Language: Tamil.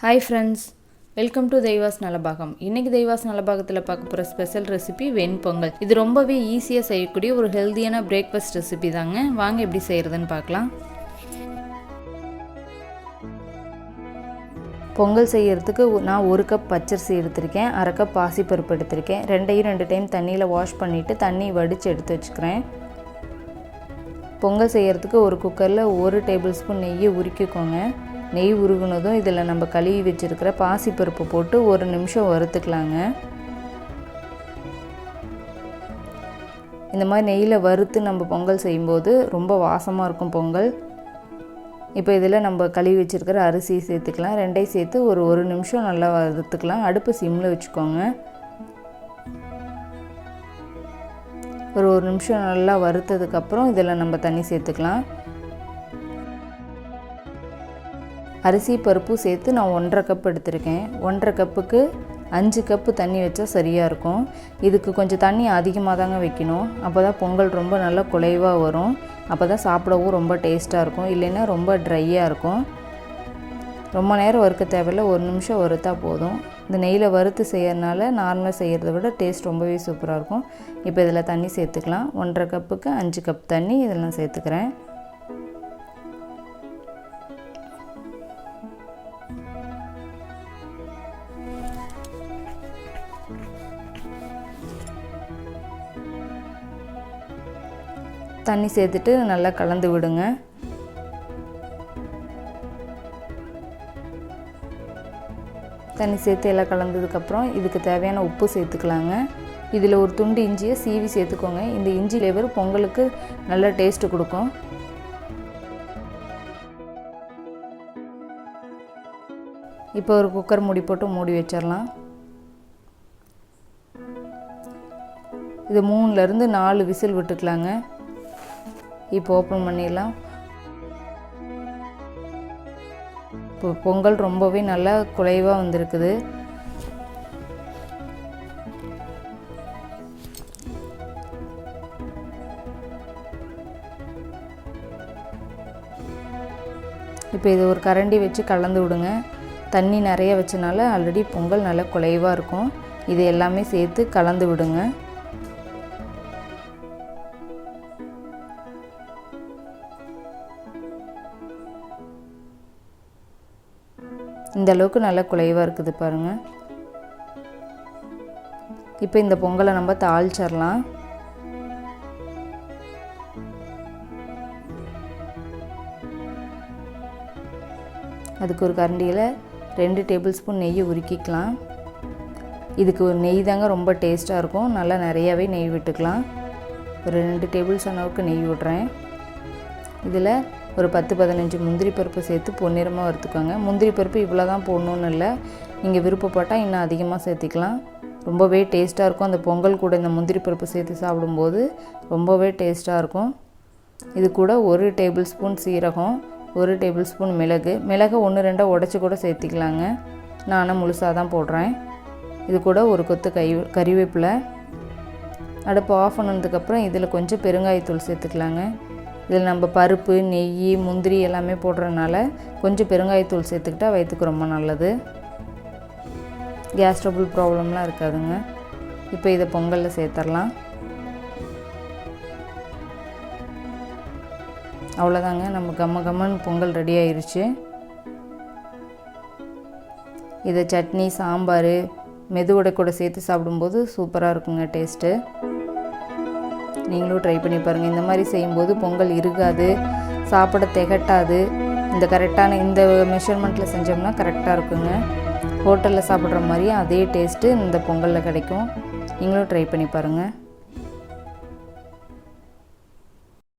Hi friends, welcome to தெய்வாஸ் Nalabagam. இன்றைக்கி தெய்வாஸ் நலபாகத்தில் பார்க்க போகிற ஸ்பெஷல் ரெசிபி வெண்பொங்கல். இது ரொம்பவே ஈஸியாக செய்யக்கூடிய ஒரு ஹெல்த்தியான பிரேக்ஃபாஸ்ட் ரெசிபி தாங்க. வாங்க எப்படி செய்கிறதுன்னு பார்க்கலாம். பொங்கல் செய்கிறதுக்கு நான் 1 கப் பச்சரிசி எடுத்திருக்கேன், 1/2 கப் பாசிப்பருப்பு எடுத்திருக்கேன். 2 டைம் தண்ணியில் வாஷ் பண்ணிவிட்டு தண்ணி வடித்து எடுத்து வச்சுக்கிறேன். பொங்கல் செய்கிறதுக்கு ஒரு குக்கரில் 1 டேபிள் ஸ்பூன் நெய்யை உருக்கிக்கோங்க. நெய் உருகுனதும் இதில் நம்ம கழுவி வச்சுருக்கிற பாசிப்பருப்பு போட்டு 1 நிமிஷம் வறுத்துக்கலாங்க. இந்த மாதிரி நெய்யில் வறுத்து நம்ம பொங்கல் செய்யும்போது ரொம்ப வாசமாக இருக்கும் பொங்கல். இப்போ இதில் நம்ம கழுவி வச்சுருக்கிற அரிசி சேர்த்துக்கலாம். 2ஐயும் சேர்த்து ஒரு நிமிஷம் நல்லா வறுத்துக்கலாம். அடுப்பு சிம்மில் வச்சுக்கோங்க. ஒரு நிமிஷம் நல்லா வறுத்ததுக்கப்புறம் இதில் நம்ம தண்ணி சேர்த்துக்கலாம். அரிசி பருப்பு சேர்த்து நான் 1/2 கப் எடுத்திருக்கேன். 1/2 கப்புக்கு 5 கப்பு தண்ணி வச்சா சரியாக இருக்கும். இதுக்கு கொஞ்சம் தண்ணி அதிகமாக தாங்க வைக்கணும். அப்போ தான் பொங்கல் ரொம்ப நல்லா குலைவாக வரும். அப்போ தான் சாப்பிடவும் ரொம்ப டேஸ்ட்டாக இருக்கும். இல்லைன்னா ரொம்ப ட்ரையாக இருக்கும். ரொம்ப நேரம் வறுக்க தேவையில்லை, 1 நிமிஷம் வறுத்தா போதும். இந்த நெய்யில் வறுத்து செய்யறதுனால நார்மலாக செய்கிறத விட டேஸ்ட் ரொம்பவே சூப்பராக இருக்கும். இப்போ இதில் தண்ணி சேர்த்துக்கலாம். 1/2 கப்புக்கு 5 கப் தண்ணி இதில் நான் சேர்த்துக்கிறேன். தண்ணி சேர்த்துட்டு நல்லா கலந்து விடுங்க. தண்ணி சேர்த்து எல்லாம் கலந்ததுக்கப்புறம் இதுக்கு தேவையான உப்பு சேர்த்துக்கலாங்க. இதில் ஒரு துண்டு இஞ்சியை சீவி சேர்த்துக்கோங்க. இந்த இஞ்சி ஃப்ளேவர் பொங்கலுக்கு நல்ல டேஸ்ட்டு கொடுக்கும். இப்போ ஒரு குக்கர் மூடி போட்டு மூடி வச்சிடலாம். இது 3லேருந்து 4 விசில் விட்டுக்கலாங்க. இப்போ ஓப்பன் பண்ணிடலாம். இப்போ பொங்கல் ரொம்பவே நல்லா குலைவாக வந்திருக்குது. இப்போ இது ஒரு கரண்டி வச்சு கலந்து விடுங்க. தண்ணி நிறைய வச்சனால ஆல்ரெடி பொங்கல் நல்லா குலைவாக இருக்கும். இது எல்லாமே சேர்த்து கலந்து விடுங்க. இந்த அளவுக்கு நல்லா குலைவாக இருக்குது பாருங்கள். இப்போ இந்த பொங்கலை நம்ம தாளிச்சிடலாம். அதுக்கு ஒரு கரண்டியில் 2 டேபிள் ஸ்பூன் நெய்யை உருக்கிக்கலாம். இதுக்கு ஒரு நெய் தாங்க ரொம்ப டேஸ்ட்டாக இருக்கும். நல்லா நிறையாவே நெய் விட்டுக்கலாம். ஒரு 2 டேபிள் ஸ்பூன் அளவுக்கு நெய் விட்றேன். இதில் ஒரு 10-15 முந்திரி பருப்பு சேர்த்து பொன்னிறமாக வறுத்துக்கோங்க. முந்திரி பருப்பு இவ்வளோ தான் போடணுன்னு இல்லை, நீங்கள் விருப்பப்பட்டால் இன்னும் அதிகமாக சேர்த்திக்கலாம். ரொம்பவே டேஸ்ட்டாக இருக்கும். அந்த பொங்கல் கூட இந்த முந்திரி பருப்பு சேர்த்து சாப்பிடும்போது ரொம்பவே டேஸ்ட்டாக இருக்கும். இது கூட 1 டேபிள் ஸ்பூன் சீரகம், 1 டேபிள் ஸ்பூன் மிளகு 1-2 உடச்சி கூட சேர்த்திக்கலாங்க. நான் முழுசாக தான் போடுறேன். இது கூட ஒரு கொத்து கறிவேப்பிலை. அடுப்பு ஆஃப் பண்ணதுக்கப்புறம் இதில் கொஞ்சம் பெருங்காயத்தூள் சேர்த்துக்கலாங்க. இதில் நம்ம பருப்பு, நெய், முந்திரி எல்லாமே போடுறதுனால கொஞ்சம் பெருங்காயத்தூள் சேர்த்துக்கிட்டால் வயிற்றுக்கு ரொம்ப நல்லது. கேஸ் ட்ரபிள் ப்ராப்ளம்லாம் இருக்காதுங்க. இப்போ இதை பொங்கலில் சேர்த்துடலாம். அவ்வளோதாங்க, நம்ம கம்மன்னு பொங்கல் ரெடி ஆயிடுச்சு. இதை சட்னி, சாம்பார், மெதுவடை கூட சேர்த்து சாப்பிடும்போது சூப்பராக இருக்குங்க டேஸ்ட்டு. நீங்களும் ட்ரை பண்ணி பாருங்கள். இந்த மாதிரி செய்யும்போது பொங்கல் இருக்காது, சாப்பிட திகட்டாது. இந்த கரெக்டான இந்த மெஷர்மெண்ட்டில் செஞ்சோம்னா கரெக்டாக இருக்குங்க. ஹோட்டலில் சாப்பிட்ற மாதிரியே அதே டேஸ்ட்டு இந்த பொங்கலில் கிடைக்கும். நீங்களும் ட்ரை பண்ணி பாருங்கள்.